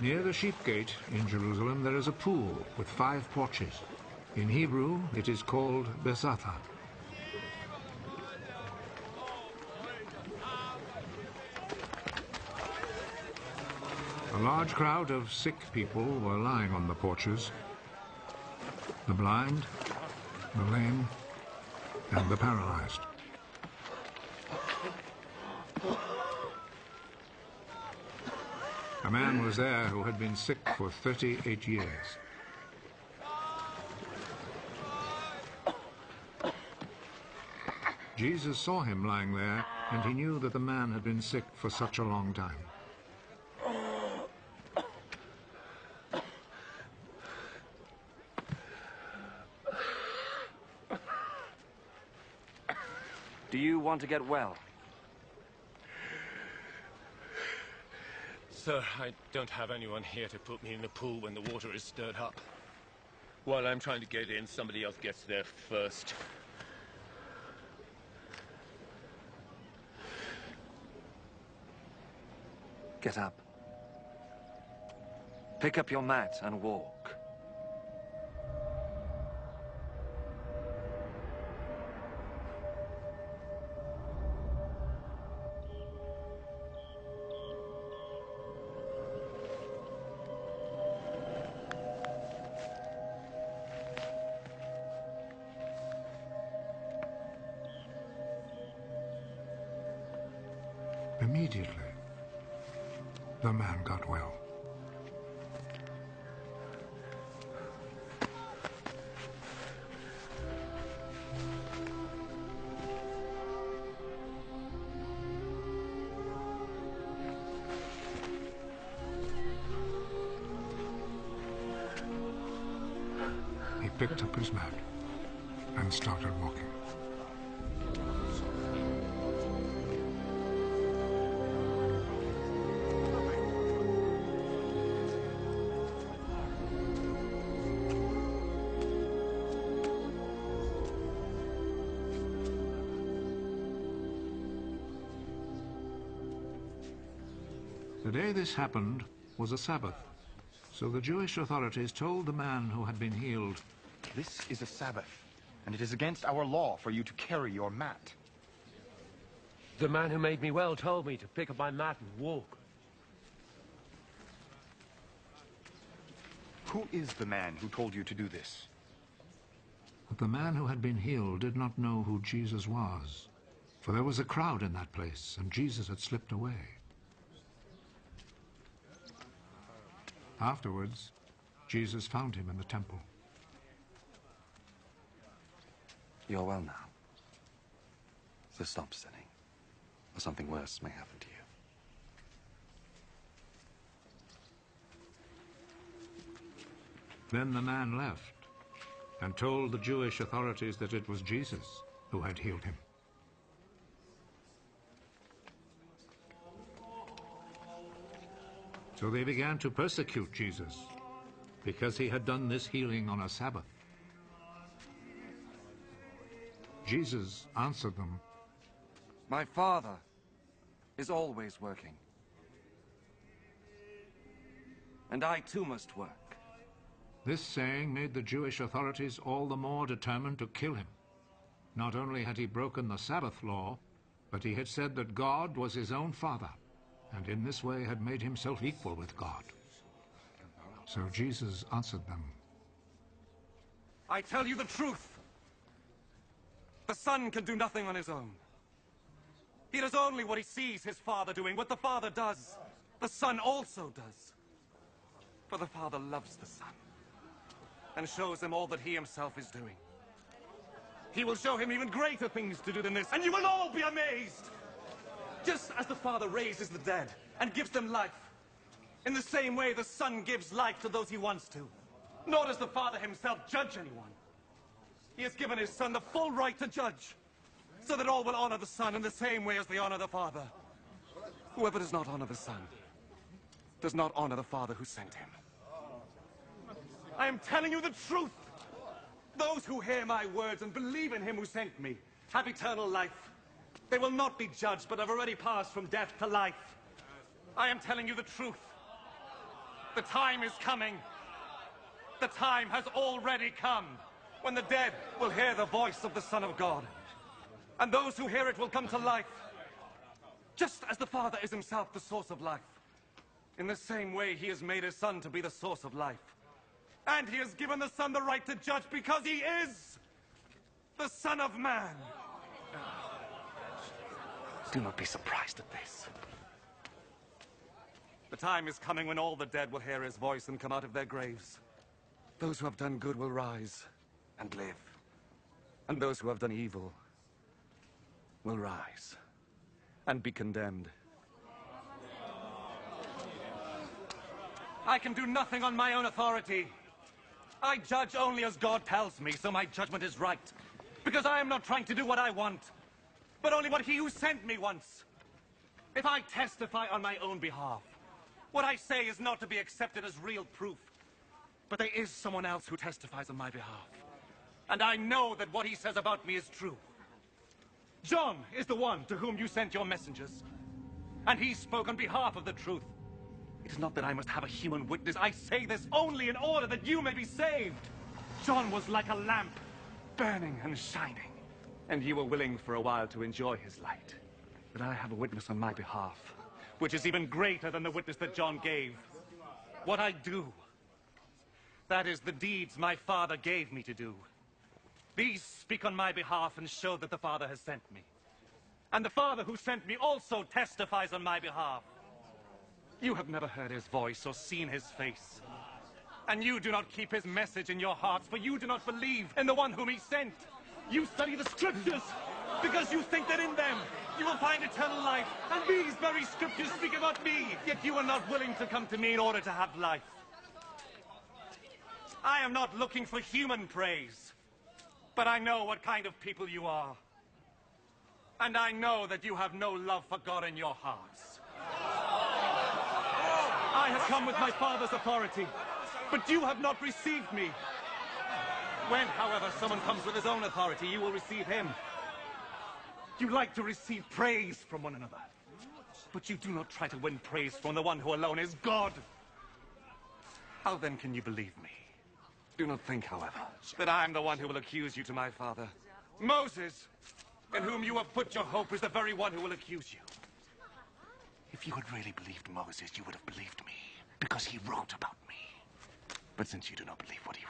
Near the sheep gate in Jerusalem there is a pool with 5 porches. In Hebrew it is called bettsida. A large crowd of sick people were lying on the porches. The blind, the lame, and the paralyzed. A man was there who had been sick for 38 years. Jesus saw him lying there, and he knew that the man had been sick for such a long time. Do you want to get well? Sir, I don't have anyone here to put me in the pool when the water is stirred up. While I'm trying to get in, somebody else gets there first. Get up. Pick up your mat and walk. Immediately, the man got well. He picked up his mat and started walking. The day this happened was a Sabbath, so the Jewish authorities told the man who had been healed, "This is a Sabbath, and it is against our law for you to carry your mat." The man who made me well told me to pick up my mat and walk. Who is the man who told you to do this? But the man who had been healed did not know who Jesus was, for there was a crowd in that place, and Jesus had slipped away. Afterwards, Jesus found him in the temple. You're well now. So stop sinning, or something worse may happen to you. Then the man left and told the Jewish authorities that it was Jesus who had healed him. So they began to persecute Jesus because he had done this healing on a Sabbath. Jesus answered them, My Father is always working. And I too must work. This saying made the Jewish authorities all the more determined to kill him. Not only had he broken the Sabbath law, but he had said that God was his own Father, and in this way had made himself equal with God. So Jesus answered them, I tell you the truth. The Son can do nothing on his own. He does only what he sees his Father doing. What the Father does, the Son also does. For the Father loves the Son and shows him all that he himself is doing. He will show him even greater things to do than this, and you will all be amazed. Just as the Father raises the dead and gives them life, in the same way the Son gives life to those he wants to. Nor does the Father himself judge anyone. He has given his Son the full right to judge, so that all will honor the Son in the same way as they honor the Father. Whoever does not honor the Son does not honor the Father who sent him. I am telling you the truth. Those who hear my words and believe in him who sent me have eternal life. They will not be judged, but have already passed from death to life. I am telling you the truth. The time is coming. The time has already come when the dead will hear the voice of the Son of God. And those who hear it will come to life. Just as the Father is himself the source of life. In the same way, he has made his Son to be the source of life. And he has given the Son the right to judge because he is the Son of Man. Do not be surprised at this. The time is coming when all the dead will hear his voice and come out of their graves. Those who have done good will rise and live. And those who have done evil will rise and be condemned. I can do nothing on my own authority. I judge only as God tells me, so my judgment is right. Because I am not trying to do what I want, but only what he who sent me wants. If I testify on my own behalf, what I say is not to be accepted as real proof. But there is someone else who testifies on my behalf. And I know that what he says about me is true. John is the one to whom you sent your messengers. And he spoke on behalf of the truth. It is not that I must have a human witness. I say this only in order that you may be saved. John was like a lamp, burning and shining. And you were willing for a while to enjoy his light. But I have a witness on my behalf, which is even greater than the witness that John gave. What I do, that is the deeds my Father gave me to do. These speak on my behalf and show that the Father has sent me. And the Father who sent me also testifies on my behalf. You have never heard his voice or seen his face. And you do not keep his message in your hearts, for you do not believe in the one whom he sent. You study the scriptures because you think that in them you will find eternal life. And these very scriptures speak about me, yet you are not willing to come to me in order to have life. I am not looking for human praise, but I know what kind of people you are. And I know that you have no love for God in your hearts. I have come with my Father's authority, but you have not received me. When, however, someone comes with his own authority, you will receive him. You like to receive praise from one another, but you do not try to win praise from the one who alone is God. How then can you believe me? Do not think, however, that I am the one who will accuse you to my Father. Moses, in whom you have put your hope, is the very one who will accuse you. If you had really believed Moses, you would have believed me, because he wrote about me. But since you do not believe what he